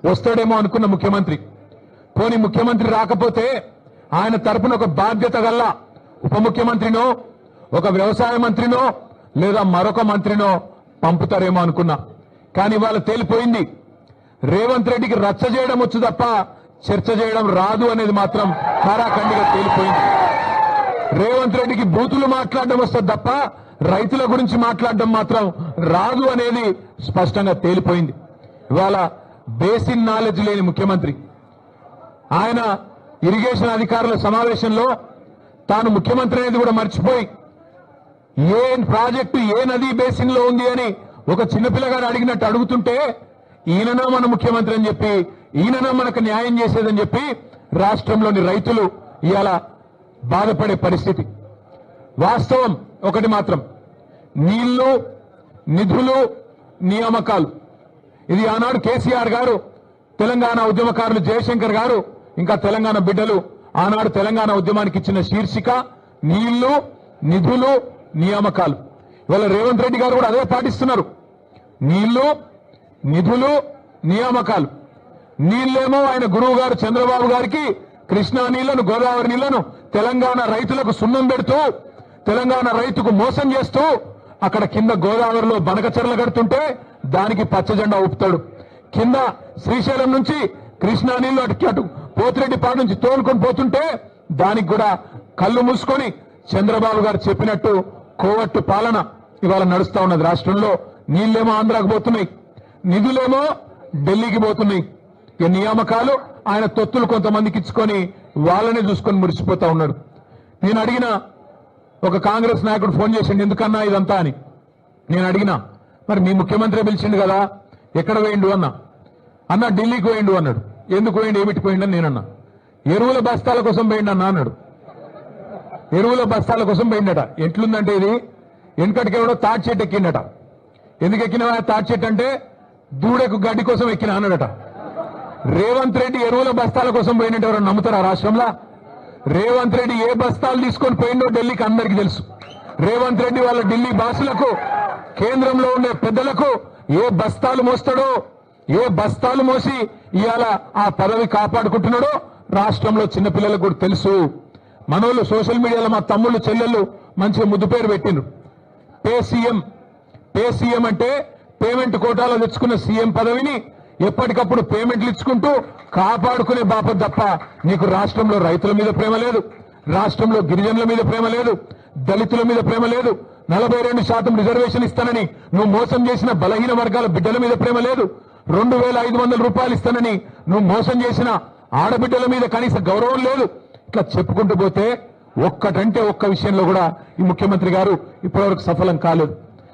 వస్తాడేమో అనుకున్న ముఖ్యమంత్రి. పోనీ ముఖ్యమంత్రి రాకపోతే ఆయన తరపున ఒక బాధ్యత గల్ల ఉప ముఖ్యమంత్రినో, ఒక వ్యవసాయ మంత్రినో, లేదా మరొక మంత్రినో పంపుతారేమో అనుకున్నా. కానీ ఇవాళ తేలిపోయింది, రేవంత్ రెడ్డికి రచ్చ చేయడం వచ్చు తప్ప చర్చ చేయడం రాదు అనేది మాత్రం ఖారాఖండిగా తేలిపోయింది. రేవంత్ రెడ్డికి బూతులు మాట్లాడడం వస్తుంది తప్ప రైతుల గురించి మాట్లాడడం మాత్రం రాదు అనేది స్పష్టంగా తేలిపోయింది. ఇవాళ బేసిక్ నాలెడ్జ్ లేని ముఖ్యమంత్రి. ఆయన ఇరిగేషన్ అధికారుల సమావేశంలో తాను ముఖ్యమంత్రి అనేది కూడా మర్చిపోయి ఏ ప్రాజెక్టు ఏ నదీ బేసిన్ లో ఉంది అని ఒక చిన్నపిల్లగాడు అడిగినట్టు అడుగుతుంటే ఈయననా మన ముఖ్యమంత్రి అని చెప్పి, ఈయననా మనకు న్యాయం చేసేదని చెప్పి రాష్ట్రంలోని రైతులు ఇవాళ బాధపడే పరిస్థితి. వాస్తవం ఒకటి మాత్రం, నీళ్లు, నిధులు, నియామకాలు. ఇది ఆనాడు కేసీఆర్ గారు, తెలంగాణ ఉద్యమకారులు జయశంకర్ గారు, ఇంకా తెలంగాణ బిడ్డలు ఆనాడు తెలంగాణ ఉద్యమానికి ఇచ్చిన శీర్షిక నీళ్లు, నిధులు, నియామకాలు. ఇవాళ రేవంత్ రెడ్డి గారు కూడా అదే పాటిస్తున్నారు. నీళ్లు, నిధులు, నియామకాలు. నీళ్లేమో ఆయన గురువు గారు చంద్రబాబు గారికి కృష్ణా నీళ్లను, గోదావరి నీళ్లను తెలంగాణ రైతులకు సున్నం పెడుతూ, తెలంగాణ రైతుకు మోసం చేస్తూ అక్కడ కింద గోదావరిలో బనకచెర్ల కడుతుంటే దానికి పచ్చజెండా ఊపుతాడు. కింద శ్రీశైలం నుంచి కృష్ణా నీళ్లు అటు పోతిరెడ్డిపాడు నుంచి తోలుకొని పోతుంటే దానికి కూడా కళ్ళు మూసుకొని చంద్రబాబు గారు చెప్పినట్టు కోవట్టు పాలన ఇవాళ నడుస్తా ఉన్నది రాష్ట్రంలో. నీళ్లేమో ఆంధ్రాకు పోతున్నాయి, నిధులేమో ఢిల్లీకి పోతున్నాయి. ఈ నియామకాలు ఆయన తొత్తులు కొంతమందికి ఇచ్చుకొని వాళ్ళనే చూసుకొని మురిసిపోతా ఉన్నాడు. నేను అడిగిన ఒక కాంగ్రెస్ నాయకుడు ఫోన్ చేసిండు, ఎందుకన్నా ఇదంతా అని. నేను అడిగినా, మరి మీ ముఖ్యమంత్రి పిలిచిండు కదా, ఎక్కడ పోయిండు అన్న ఢిల్లీకి పోయిండు అన్నాడు. ఎందుకు పోయిండు, ఏమిటి పోయిండు అని నేనన్నా. ఎరువుల బస్తాల కోసం పోయిండు అన్నాడు. ఎరువుల బస్తాల కోసం పోయిండట. ఎట్లుందంటే ఇది వెనకటికెవడో తాటి చెట్టు ఎక్కిండట. ఎందుకు ఎక్కినవా తాటి చెట్టు అంటే దూడకు గడ్డి కోసం ఎక్కిన అన్నాడట. రేవంత్ రెడ్డి ఎరువుల బస్తాల కోసం పోయినట్టు ఎవరైనా నమ్ముతారా రాష్ట్రంలో? రేవంత్ రెడ్డి ఏ బస్తాలు తీసుకొని పోయిండో ఢిల్లీకి అందరికీ తెలుసు. రేవంత్ రెడ్డి వాళ్ళ ఢిల్లీ బాసులకు, కేంద్రంలో ఉండే పెద్దలకు ఏ బస్తాలు మోస్తాడో, ఏ బస్తాలు మోసి ఇవాళ ఆ పదవి కాపాడుకుంటున్నాడో రాష్ట్రంలో చిన్నపిల్లలకు కూడా తెలుసు. మనోళ్ళు సోషల్ మీడియాలో మా తమ్ముళ్ళు చెల్లెళ్ళు మంచిగా ముద్దు పేరు పెట్టిండ్రు. పే సీఎం అంటే పేమెంట్ కోటాలో తెచ్చుకున్న సీఎం పదవిని ఎప్పటికప్పుడు పేమెంట్లు ఇచ్చుకుంటూ కాపాడుకునే బాపత తప్ప నీకు రాష్ట్రంలో రైతుల మీద ప్రేమ లేదు, రాష్ట్రంలో గిరిజనుల మీద ప్రేమ లేదు, దళితుల మీద ప్రేమ లేదు, 42% రిజర్వేషన్ ఇస్తానని నువ్వు మోసం చేసిన బలహీన వర్గాల బిడ్డల మీద ప్రేమ లేదు, 2500 రూపాయలు ఇస్తానని నువ్వు మోసం చేసిన ఆడబిడ్డల మీద కనీస గౌరవం లేదు. ఇట్లా చెప్పుకుంటూ పోతే ఒక్కటంటే ఒక్క విషయంలో కూడా ఈ ముఖ్యమంత్రి గారు ఇప్పటివరకు సఫలం కాలేదు.